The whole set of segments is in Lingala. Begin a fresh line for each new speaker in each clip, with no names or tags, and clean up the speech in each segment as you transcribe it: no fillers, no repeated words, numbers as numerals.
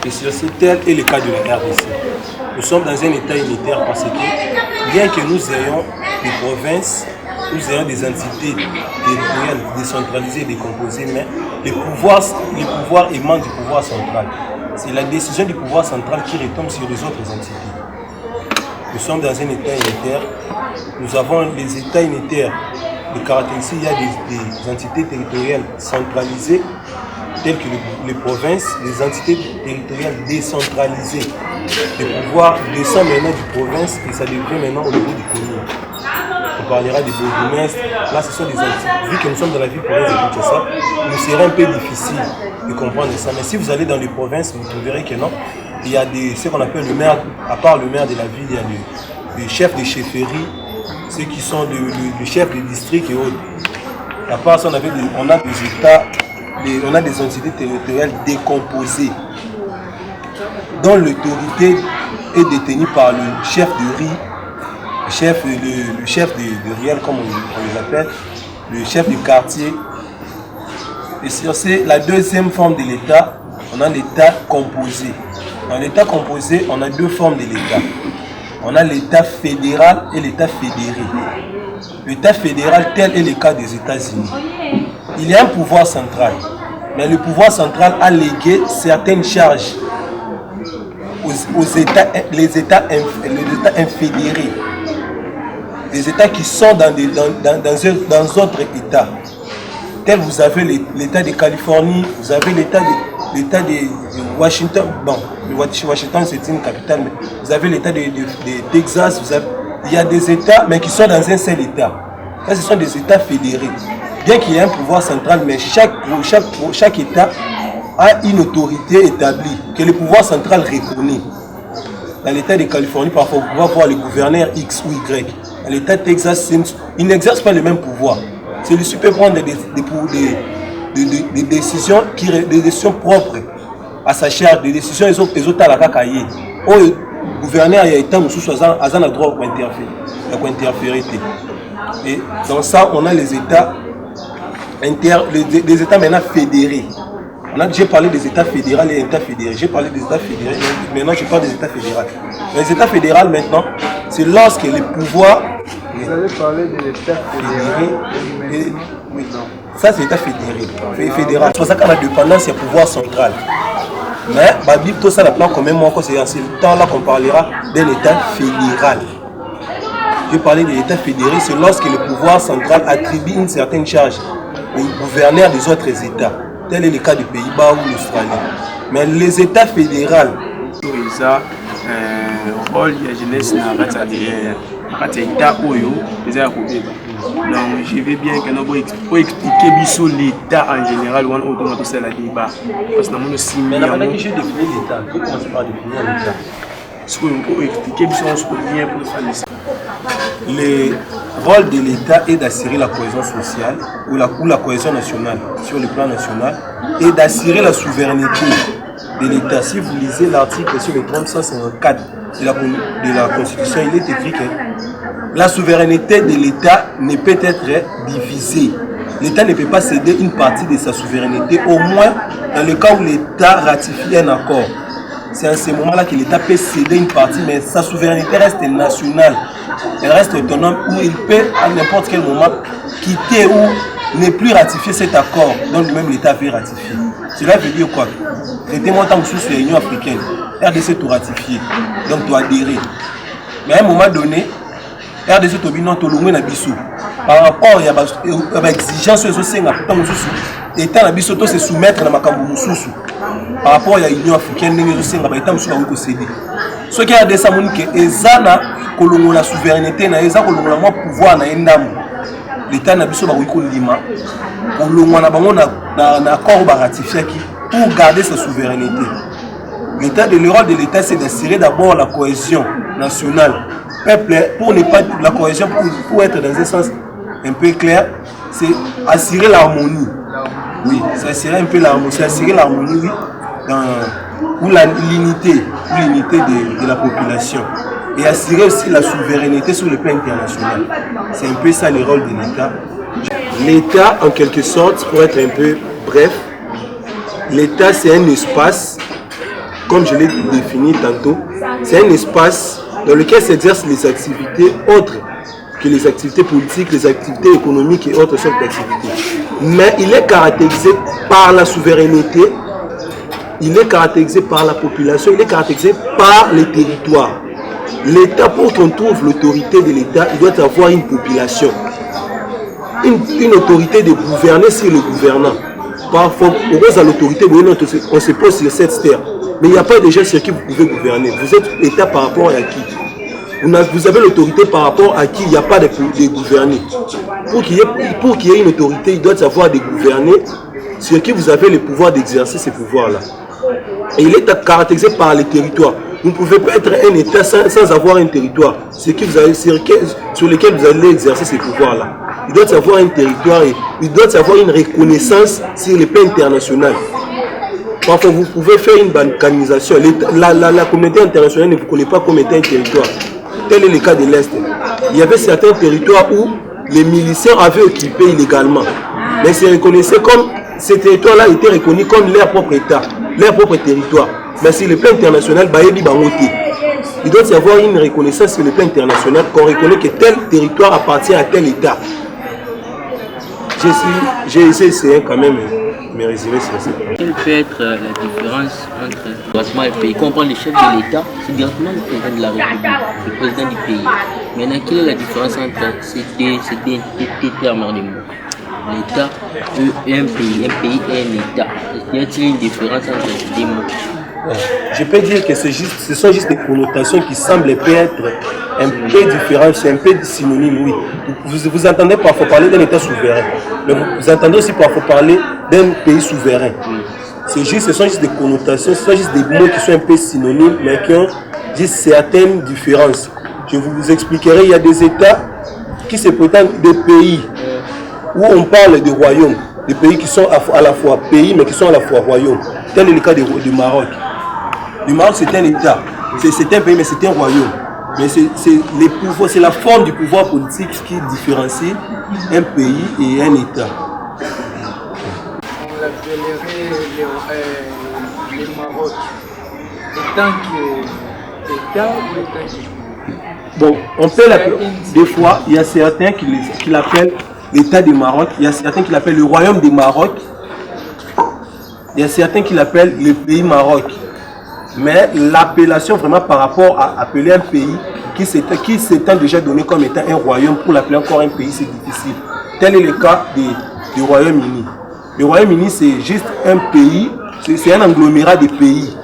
Et sur ce tel est le cas de la RDC. Nous sommes dans un état unitaire parce que, bien que nous ayons des provinces, nous ayons des entités territoriales décentralisées et décomposées, mais les pouvoirs émanent du pouvoir central. C'est la décision du pouvoir central qui retombe sur les autres entités. Nous sommes dans un état unitaire. Nous avons les états unitaires de caractéristiques. Il y a des entités territoriales centralisées, telles que les provinces, les entités territoriales décentralisées. Le pouvoir descend maintenant du province et ça devient maintenant au niveau du commune. On parlera des bourgmestres. Là, ce sont des entités. Vu que nous sommes dans la ville province de Kinshasa, il nous serait un peu difficile de comprendre ça. Mais si vous allez dans les provinces, vous trouverez que non. Il y a ce qu'on appelle le maire, à part le maire de la ville, il y a le chef de chefferie, ceux qui sont le chef de district et autres. À part ça, on a des états, on a des entités territoriales décomposées, dont l'autorité est détenue par le chef de riz, le chef de riel, comme on les appelle, le chef du quartier. Et sur la deuxième forme de l'État, on a l'État composé. Dans l'État composé, on a deux formes de l'État. On a l'État fédéral et l'État fédéré. L'État fédéral, tel est le cas des États-Unis. Il y a un pouvoir central, mais le pouvoir central a légué certaines charges aux États, les États infédérés. Les États qui sont dans d'autres États. Tel vous avez l'État de Californie, vous avez l'État de Washington. Bon, Washington c'est une capitale, mais vous avez l'État de Texas. Il y a des États, mais qui sont dans un seul État. Ça, ce sont des États fédérés. Bien qu'il y ait un pouvoir central, mais chaque État a une autorité établie, que le pouvoir central reconnaît. Dans l'État de Californie, parfois, vous pouvez voir le gouverneur X ou Y. Dans l'État de Texas, il n'exerce pas le même pouvoir. C'est lui qui peut prendre des décisions propres à sa charge, des décisions à la cacaille. Le gouverneur a été un droit d'interférer. Et dans ça, on a les États les États maintenant fédérés. J'ai parlé des États fédéraux et États fédérés. J'ai parlé des États fédérés, maintenant je parle des États fédéraux. Les États fédéraux maintenant, c'est lorsque les pouvoirs...
Vous avez parlé de l'État fédéré.
Oui, non. Ça c'est l'État fédéré. C'est pour ça qu'on a dépendance et pouvoir central. Mais Babi, tout ça, la plan quand même, c'est le temps là qu'on parlera d'un État fédéral. J'ai parlé de l'État fédéré, c'est lorsque le pouvoir central attribue une certaine charge aux gouverneurs des autres États. Tel est le cas du Pays-Bas ou l'Australie. Mais les États fédéraux,
ça, rôle de la jeunesse n'a pas été l'État oyo, donc je vais bien que nous puissions expliquer l'État en général ou en autour de ça la débat. Parce que nous aussi.
Mais la manière que je définis l'État, je commence par définir l'État.
Ce qu'on peut expliquer, c'est qu'on bien pour faire ça.
Le rôle de l'État est d'assurer la cohésion sociale ou la cohésion nationale sur le plan national et d'assurer la souveraineté de l'État. Si vous lisez l'article sur le 354 de la Constitution, il est écrit que la souveraineté de l'État ne peut être divisée. L'État ne peut pas céder une partie de sa souveraineté, au moins dans le cas où l'État ratifie un accord. C'est à ce moment-là que l'État peut céder une partie, mais sa souveraineté reste nationale. Elle reste autonome, où il peut à n'importe quel moment quitter ou ne plus ratifier cet accord dont lui-même l'État veut ratifier. Cela veut dire quoi? Traité montant sous l'Union africaine, RDC tout ratifié, donc doit adhérer. Mais à un moment donné, RDC tout bilan tout loin na biso. Par rapport à l'exigence de ce l'État na biso to se soumettre na makambo mususu. Par rapport à l'Union africaine, l'État mususu va céder. Ce qui a des samoni que ezana kolongo la souveraineté na eza kolongo la pouvoir na endamu. L'État na biso ba wiko lima kolongo na bango na accord ba ratifier qui pour garder sa souveraineté. L'État de l'Europe de l'État c'est d'assurer d'abord la cohésion nationale. Peuple pour ne pas la cohésion pour être dans un sens un peu clair, c'est assurer l'harmonie. Oui, c'est assurer un peu l'harmonie, c'est assurer l'harmonie ou l'unité de la population et assurer aussi la souveraineté sur le plan international. C'est un peu ça le rôle de l'État. L'État, en quelque sorte, pour être un peu bref, l'État c'est un espace comme je l'ai défini tantôt, c'est un espace dans lequel s'exercent les activités autres que les activités politiques, les activités économiques et autres sortes d'activités. Mais il est caractérisé par la souveraineté, il est caractérisé par la population, il est caractérisé par les territoires. L'État, pour qu'on trouve l'autorité de l'État, il doit avoir une population. Une autorité de gouverner sur le gouvernant. Parfois, on pose à l'autorité, on se pose sur cette terre. Mais il n'y a pas déjà sur qui vous pouvez gouverner. Vous êtes l'État par rapport à qui? Vous avez l'autorité par rapport à qui il n'y a pas de gouverner. Pour qu'il y ait une autorité, il doit savoir de gouverner sur qui vous avez le pouvoir d'exercer ces pouvoirs-là. Et il est caractérisé par les territoires. Vous ne pouvez pas être un État sans avoir un territoire sur lequel vous allez exercer ces pouvoirs-là. Il doit avoir un territoire et il doit avoir une reconnaissance sur le plan international. Parfois, vous pouvez faire une balkanisation. La communauté internationale ne vous connaît pas comme étant un territoire. Tel est le cas de l'Est. Il y avait certains territoires où les miliciens avaient occupé illégalement. Mais c'est reconnaissé comme ces territoires-là étaient reconnus comme leur propre État, leur propre territoire. Mais sur le plan international, il doit y avoir une reconnaissance sur le plan international qu'on reconnaît que tel territoire appartient à tel État. J'ai essayé quand même de me résumer sur ça.
Quelle peut être la différence entre directement le pays? Quand on prend le chef de l'État, c'est directement le président de la République, le président du pays. Maintenant, quelle est la différence entre ces deux termes? L'État et un pays et un État. Y a-t-il une différence entre ces deux mots?
Je peux dire que ce sont juste des connotations qui semblent être un peu différentes, c'est un peu synonyme, oui. Vous entendez parfois parler d'un État souverain, mais vous entendez aussi parfois parler d'un pays souverain. Ce sont juste des connotations, ce sont juste des mots qui sont un peu synonymes, mais qui ont juste certaines différences. Je vous expliquerai, il y a des États qui se prétendent des pays où on parle de royaumes, des pays qui sont à la fois pays, mais qui sont à la fois royaumes. Tel est le cas du Maroc. Le Maroc, c'est un État. C'est un pays, mais c'est un royaume. Mais c'est la forme du pouvoir politique qui différencie un pays et un État.
On l'appellerait le Maroc. Étant qu'État ou étant que...
Bon, on peut l'appeler. Des fois, il y a certains qui l'appellent l'État du Maroc. Il y a certains qui l'appellent le Royaume du Maroc. Il y a certains qui l'appellent le pays Maroc. Mais l'appellation vraiment par rapport à appeler un pays qui s'étant déjà donné comme étant un royaume, pour l'appeler encore un pays, c'est difficile. Tel est le cas du Royaume-Uni. Le Royaume-Uni, c'est juste un pays, c'est un agglomérat de pays.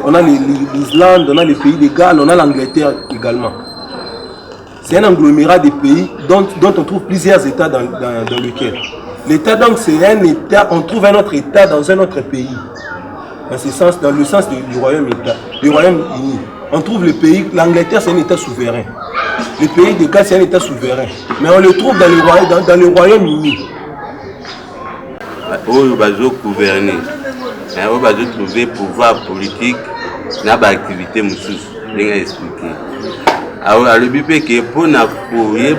On a l'Islande, on a les pays de Galles, on a l'Angleterre également. C'est un agglomérat de pays dont on trouve plusieurs États dans lesquels. L'État, donc, c'est un État, on trouve un autre État dans un autre pays. Dans le sens du Royaume-Uni. On trouve le pays, l'Angleterre, c'est un État souverain. Le pays de Galles, c'est un État souverain. Mais on le trouve dans le Royaume-Uni.
Où ils ont gouverné, où ils ont trouvé pouvoir politique, dans l'activité moussous, je vais expliquer. Alors, le but est que pour où ils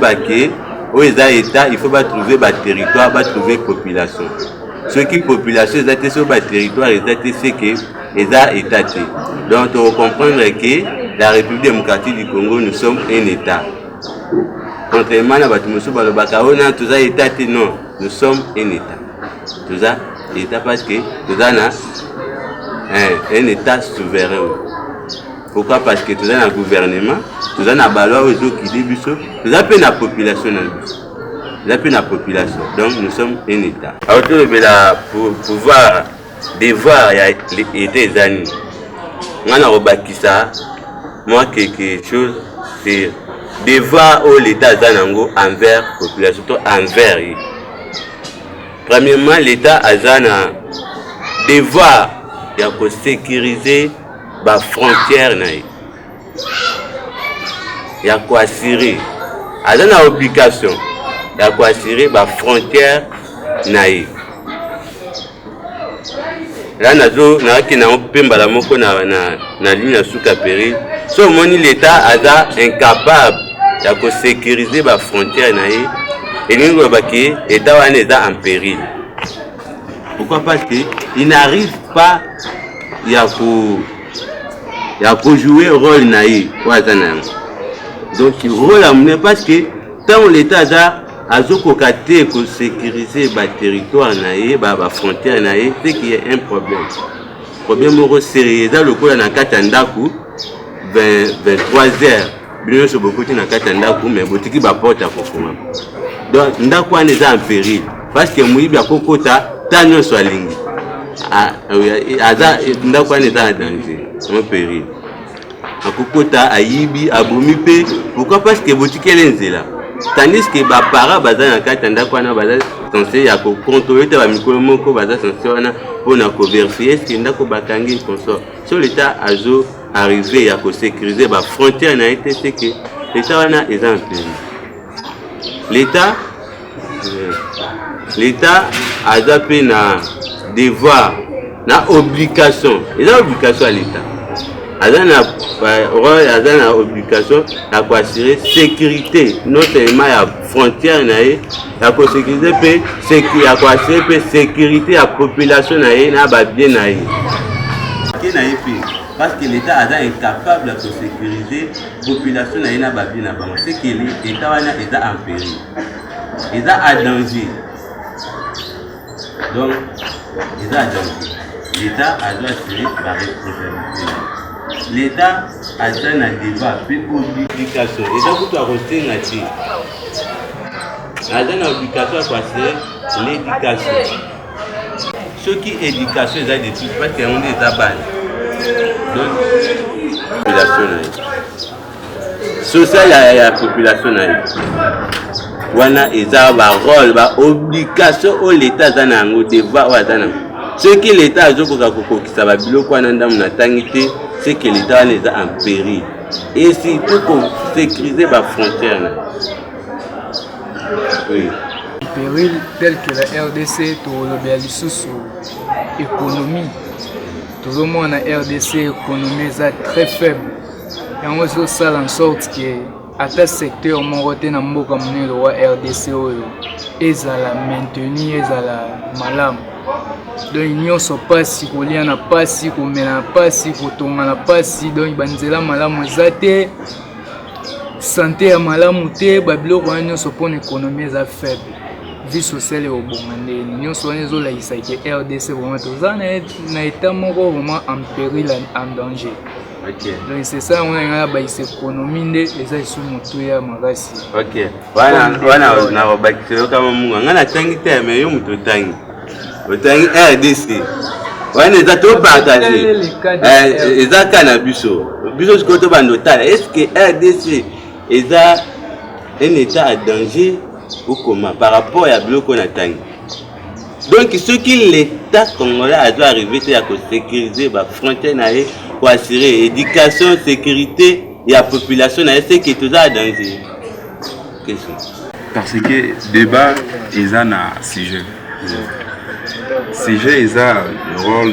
ont État, il faut trouver le territoire, trouver la population. Ce qui est la population, c'est sur le territoire, c'est que ils ont État. Donc, on va comprendre que la République démocratique du Congo, nous sommes un État. Contrairement à la tout ça État, non, nous sommes un État. Tout ça, État parce que nous avons un État souverain. Pourquoi? Parce que nous avons un gouvernement, nous avons un loi qui dit nous avons la population. Nous avons la population. Donc nous sommes un État. Alors, pour pouvoir devoir les années, on a rebâti ça. Moi, quelque chose, c'est devoir où l'État Zanango envers la population, envers. Premièrement, l'État a un devoir de sécuriser les frontières. Il y a quoi assurer. Il y a une obligation. Il y a quoi assurer les frontières. Là, nous avons na ligne sous péril. Si l'État est incapable de sécuriser les frontières, et nous avons dit que l'État est en péril. Pourquoi? Parce qu'il n'arrive pas ya ko jouer rôle na ye waza na donc rôle amune parce que tant l'état a zokoka te ko sécuriser ba territoire na ye ba frontière na ye c'est qu'il y a un problème moko sérieux dans le coin na kati ndaku 23h bien sûr beaucoup na kati ndaku mais botiki ba porte akofuma donc ndaku ane za en péril parce que muibi akokota tanyo so alingi aza ndaku ane za en danger en péril akokota ayibi abomi pe pourquoi parce que botiki lenzela tandis que ba para baza na kati ndaku wana baza censé ya ko contrôler ta mikolo moko baza censé wana pona ko vérifier est-ce que ndako bakangi consort sur l'état azo arrivé à sécuriser la frontière na été c'est que l'état wana est en péril l'état a zappé na devoir na obligation et la obligation à l'état azana obligation à assurer sécurité non seulement la frontière na ye ya ko sécuriser pe ya ko assurer pe sécurité à population na ye na ba bien na ye parce que l'État est incapable de sécuriser la population na ye na ba bien na bango c'est que l'État wana est en péril est en danger donc est en danger l'État a dû assurer la responsabilité. L'État a un débat, puis obligation. Et donc, tu as reçu un article. Il y a une obligation à passer l'éducation. Ce qui est éducation, c'est des trucs parce qu'on est à base. Donc, la population. Social, la population. Wana eza ba rôle, ba obligation au l'État a un devoir. Ce que l'État a dit que va biloko wana ndamu na tangité c'est que l'État est en péril et surtout pour sécuriser la frontière. Oui.
Péril tel que la RDC, tout le économie. Tout le monde en RDC, l'économie est très faible. Et on va faire en sorte que à tel secteur, mon côté na mboka mune le RDC est à la maintenir, est à la malam. Donc ils sont pas si kolia na pas si komena pas si kotonga na pas si donc banzela malamu zate santé ya malamu te babiloko wana nyonso mpona économie eza faible vie sociale ebonga ndeni nyonso wana ezolaisa ke RDC vraiment toza na état moko vraiment en péril en danger.
Okay.
Donc c'est ça on a baisa économie nde eza isu motu ya makasi.
OK. Wana na bakitelo kama mungu ngana tangi te mais yo mutu tangi otangi RDC wana eza to partager eza kana biso sikoto bando tala est-ce que RDC eza un état à danger ou comment par rapport à biloko na tangi donc ce qui l'état congolais a dû arriver c'est à sécuriser la frontière na ye pour assurer éducation sécurité et la population na c'est que tout ça à danger question
parce que débat eza na sujet CG est le rôle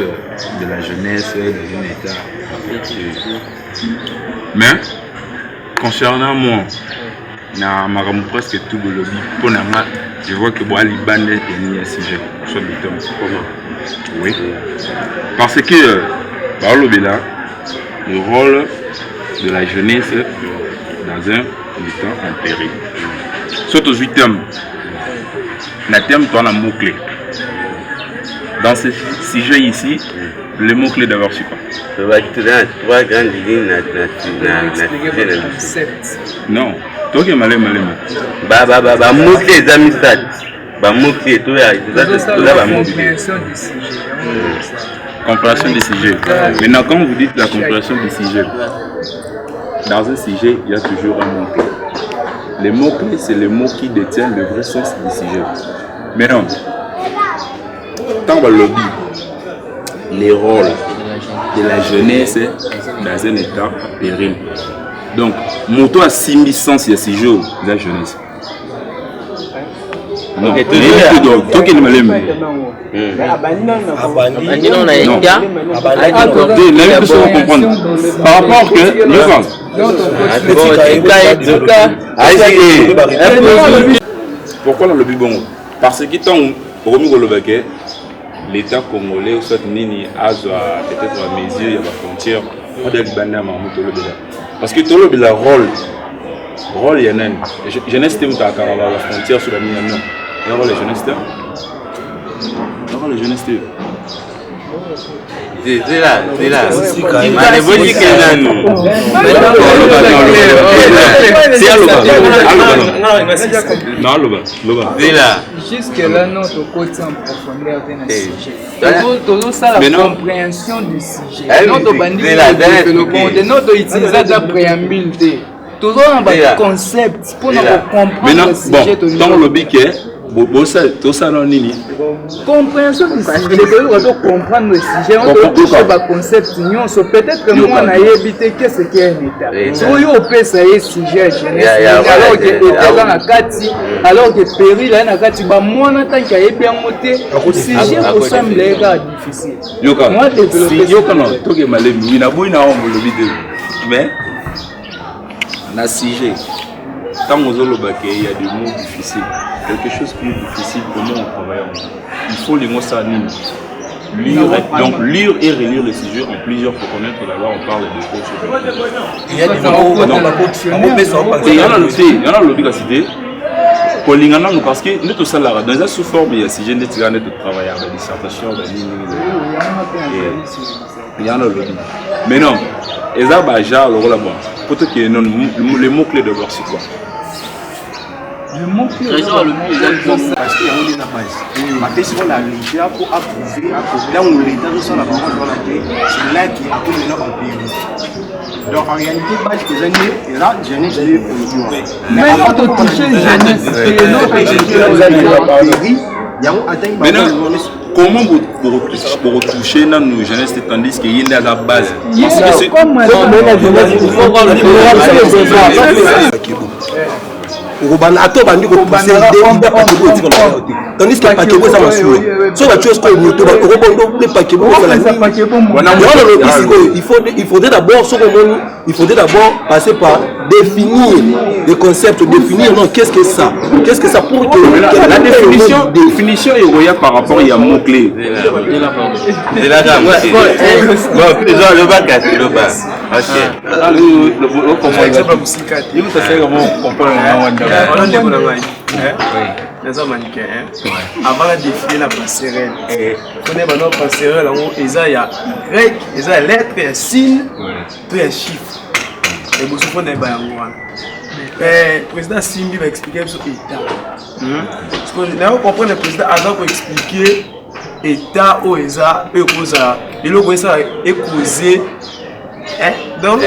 de la jeunesse dans un état. Mais concernant moi, presque tout le lobby, je vois que moi, Liban est un CG. Oui. Parce que le rôle de la jeunesse dans un état en péril. Surtout 8 hommes. La terme toi la mot-clé. Dans ce sujet ici, le mot-clé d'abord c'est quoi?
Trois grandes lignes
non, toi qui es malin.
Mot-clé d'amistad. Mot-clé, tout là,
compréhension des sujets. Maintenant, quand vous dites la compréhension des sujets, dans un sujet, il y a toujours un mot-clé. Le mot-clé, c'est le mot qui détient le vrai sens du sujet. Maintenant, dans le lobby, les rôles de la jeunesse dans un état en péril. Donc, moto a 600 c'est ces jours de la jeunesse. Non, toi qui ne l'aime par rapport que pourquoi le lobby bon? Parce que tant l'État congolais, soit Nini, a peut-être à mesure, il y a la frontière Parce que tout le rôle il y en a jeunesse la frontière sur la ligne non il y aura les jeunesse
c'est là
jusque là notre côté en profondeur de notre sujet tout ça la compréhension du sujet notre bandit de notre utilisation de préambule tout ça un concept pour nous comprendre le sujet
dans le bic tout ça non nini
compréhension du sujet on doit comprendre le sujet on doit toucher le concept peut-être que moi on a évité qu'est-ce qu'est un état si on peut ça y sujet alors que état na kati alors que péril na kati ba moi na tant qu'il y bien monté sujet pour semble difficile moi développer
yoka non to ke malemi na boina on le vidéo mais na sujet quand on il y a des mots difficiles quelque chose qui est difficile comment on travaille il faut les mots ça lire et relire le sujet en plusieurs pour connaître la loi on parle de choses
il y a des mots
il y en a l'obligation parce que nous tout ça là dans un sous forme il y a sujet de travailler à la dissertation il y en a l'obligation mais non et ça bah genre le rôle là-bas pour que les mots clés de leur c'est quoi
le mot clé
parce qu'il y a une base ma question la réalité pour approuver là où l'état de ça la parole dans laquelle c'est là qui a comme un pays donc en réalité base que j'ai et là jeunesse mais
avant de toucher jeunesse
maintenant comment vous retoucher dans nos jeunesse tandis qu'il y a la base parce que
tandis que paquet ça va sur so la chose que moto ba le paquet il faudrait d'abord il faudrait d'abord passer par définir le concept définir non qu'est-ce que ça pour que
la définition est royale par rapport il y a mot clé
c'est la gamme bon déjà le bac le bas OK
par exemple musical il faut faire comment comprendre les hommes mannequins avant de définir la passerelle on est dans passerelle il y a grec il y a lettre il y a signe puis il y a chiffre et vous supprenez pas le président Simbi va expliquer sur l'état parce que là on comprend le président Azar pour expliquer l'état où il a et le ça est causé donc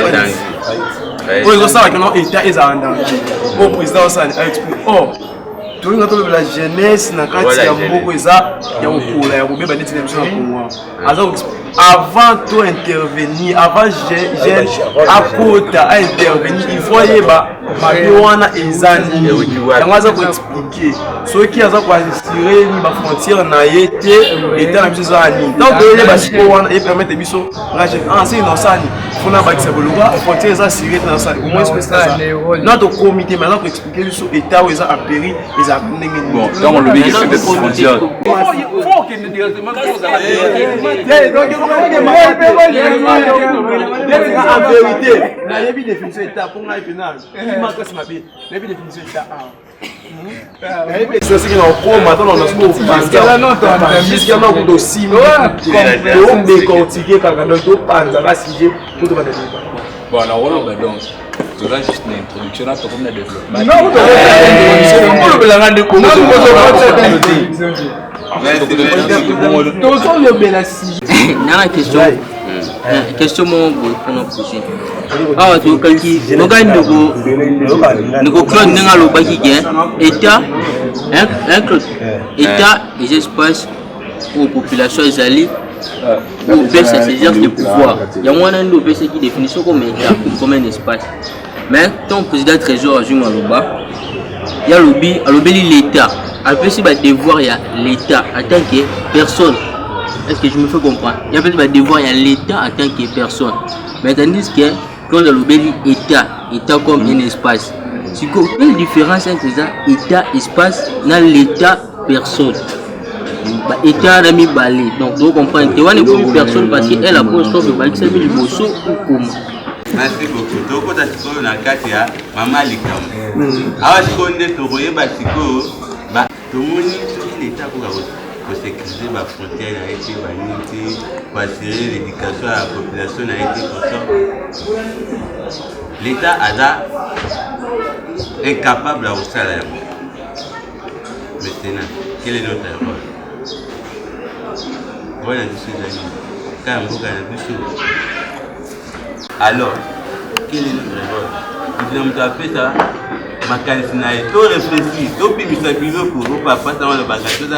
pour ça que non état est en danger au président ça a expliqué tout la jeunesse na kati ya mboko eza ya kokola ya kobeba neti na biso na Congo avant de intervenir avant jeune akota à intervenir il faut yeba mabiwana ezani yango aza ko expliquer ceux qui aza ko assurer ni ba frontière na yete état na biso za ni donc ele ba siko wana et permettre biso raje c'est innocent fona ba kisa boluga frontière za assurer na ça au moins c'est ça notre comité maintenant pour expliquer biso état où eza en péril ils a
bon donc on le dit c'est des frontières
faut que directement en vérité, la définition d'état pour la pénal. Il manque ce matin. La définition d'état. C'est ce qui est en cours maintenant dans notre parce que là non jusqu'à là on doit aussi comme décortiquer quand on doit pas dans sujet pour te battre.
Bon alors voilà donc tu as juste une introduction à ton développement.
Non, on peut la rendre comment
question mon pour nous poser ah tu kanki noga ndoko Claude nga lo baki gen état état des espaces pour population ezali pour baisser ses exerce de pouvoir il y a moins de baisser qui définition comme état comme un espace mais ton président trésor Juma Loba il y a lobby l'état après si va devoir il y a l'état en tant que personne. Est-ce que je me fais comprendre? Il y a peut-être devoir il y a l'état en tant que personne mais tandis que quand on a l'état comme un espace c'est quoi quelle différence entre ça état espace dans l'état personne état d'ami balé. Donc vous comprenez, tu vois, une personne parce qu'elle a posé sur le balé, c'est le bosso ou comment.
Merci beaucoup. Donc, quand tu as un cas, tu as maman Likam. Alors, si on est au Royaume, tout le monde est l'État pour sécuriser la frontière, pour assurer l'éducation à la population. L'État est incapable de faire ça. Maintenant, quel est notre rôle? Voilà, alors, quel est notre rôle? Nous avons fait ça. Ma candidature est trop réfléchie. Depuis que je suis pour papa, ça va le bagage. Tout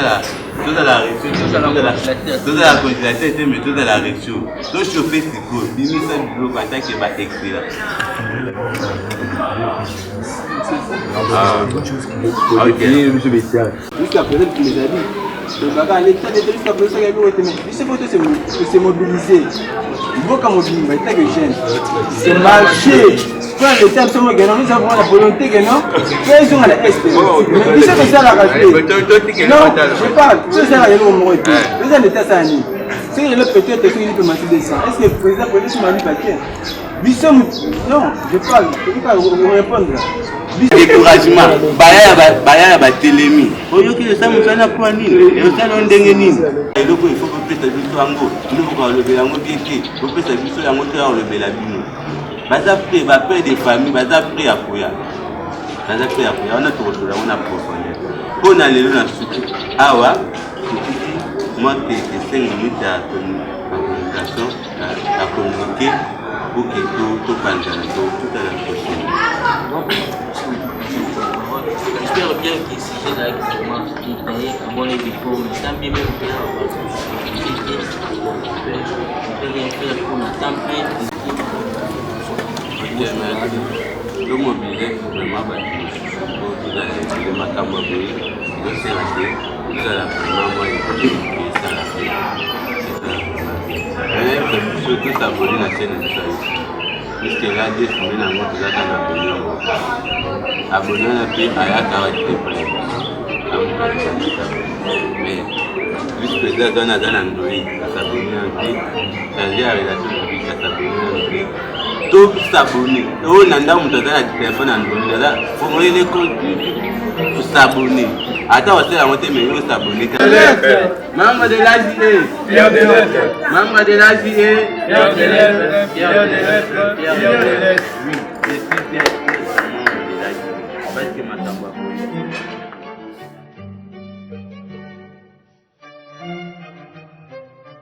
à la réaction, tout à la congélation, mais tout à la réaction. Donc, je fais ce coup. Je suis en train de faire excellent. Ok, monsieur Bessial. Jusqu'à présent, tu les as dit. L'État n'est jusqu'à présent, il s'est mobilisé. Il faut qu'on mobilise, c'est marché. Quand l'État nous avons la volonté que non, ils ont la espérance. Mais c'est ça la réalité. Non, je parle, c'est ça la réalité. Les États ça ni. C'est le peut-être qu'il peut mentir des sangs. Est-ce que le président peut dire m'a dit non, je parle, il va vous répondre. Découragement, baya ba télémi. Oyoki le samu sana kwa nini? Le sana ndenge nini? Et donc il faut que pesa biso yango, nous ko le belango bien ki, ko pesa biso yango te on le bela bino. Baza près ba père des familles, baza près à koya. Baza près à koya, on a tout retourné, on a profondeur. On a les na suku. Awa, moi que 5 minutes à communication, à communiquer pour que tout panza tout à la prochaine.
J'espère bien que si j'ai là qui commence à mon diplôme, ça me même bien. Je vais rien faire pour la tempête.
Le mobiliser vraiment pour les macabres, le CRD, nous allons vraiment ça la fait. Surtout s'abonner à la chaîne de ça. Puisque là, des semaines à moi, vous avez abonné à la paix à la caractère pleine. Mais, puisque là, on a dans Android, à s'abonner à la paix, c'est-à-dire à la relation publique, à s'abonner à la paix. Tout s'abonner. On a dans mon téléphone Android, là, il faut montrer les comptes pour s'abonner. Attends, on sait la montée, mais il faut s'abonner. Membre de l'ASIE,
Pierre de lettres.
membre de l'ASIE,
Pierre de lettres. Pierre de lettres. Pierre de lettres.
oui, je suis